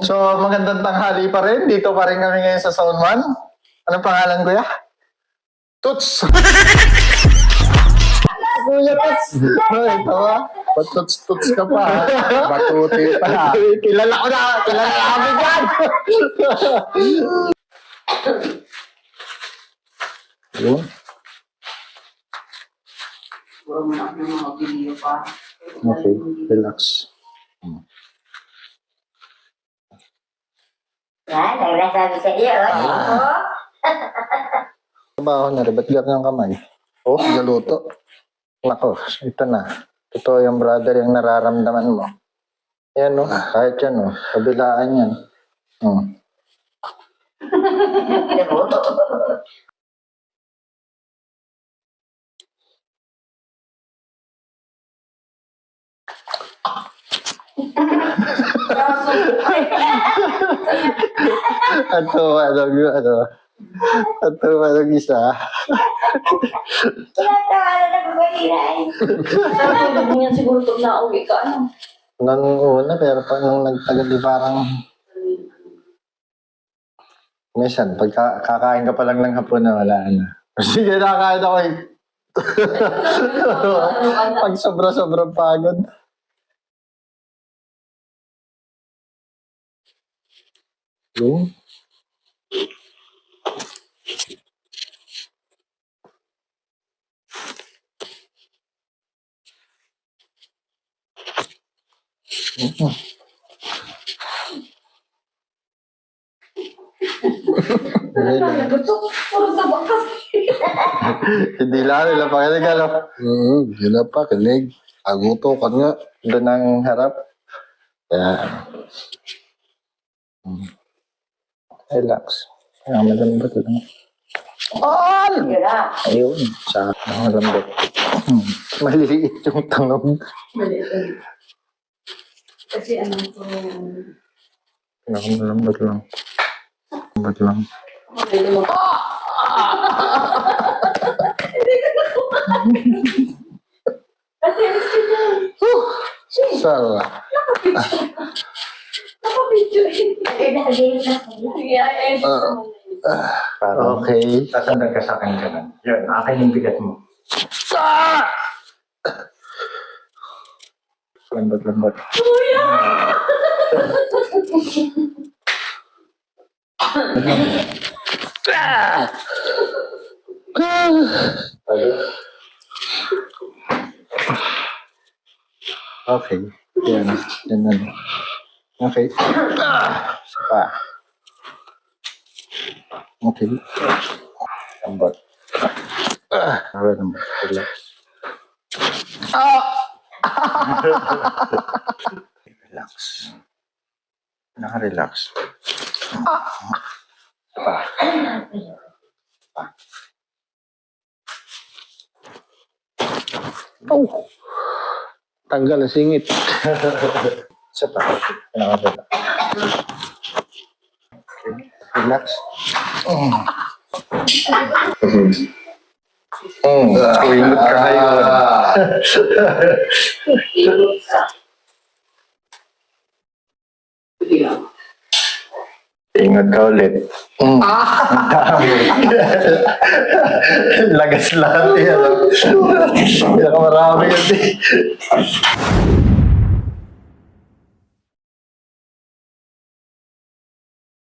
So, magandang tanghali pa rin. Dito pa rin kami ngayon sa Zone 1. Anong pangalan, kuya? Toots! Kuya Toots! Ay, tawa. Ba't tuts ka pa? Batuti pa. Kilala ko na! Kilala namin yan! Yun. Okay, relax. Yan, ang nasabi sa iyo. Trabaho na rin. Ba't ng kamay? Oh, galuto. Nako, ito na. Totoo yung brother yung nararamdaman mo. Yan no, kahit yan no. Kabilaan yan. Ato, anong isa? Tinatawanan na pagkakiray. Hindi yan siguro ito na uwi ka, ano? Nung una, pero pag nung nagtagal, di parang... Minsan, pag kakain ka pa lang ng hapon na wala na. Sige, nakain ako eh. Pag sobra-sobrang pagod. Yung? Puro tabak kasi. Hindi lang nila pakinig, ano? Yun pa, kinig. Aguto ka nga. Doon ang harap. Yan. Relax. Malambot lang. Yun na. Ayun. Sa malambot. Maliliit yung tanong. Mali. Kasi ano ito... Malambot lang. Malambot lang. Sala. Okay. Sasandan ka sa akin ka lang. Yun, akin yung bigat mo. Lambot. Okay. Yan. Yan na. Okay. Isa pa. Okay. Lambot. Lambot. Relax. Relax. Naka-relax. Pa. Oh! Tanggal ang singit. Isa pa. Naka-relax. Relax. Kuingot ka ngayon. Ingat ka ulit. Ang dami. Lagas lahat yan. Pinakamarami kasi.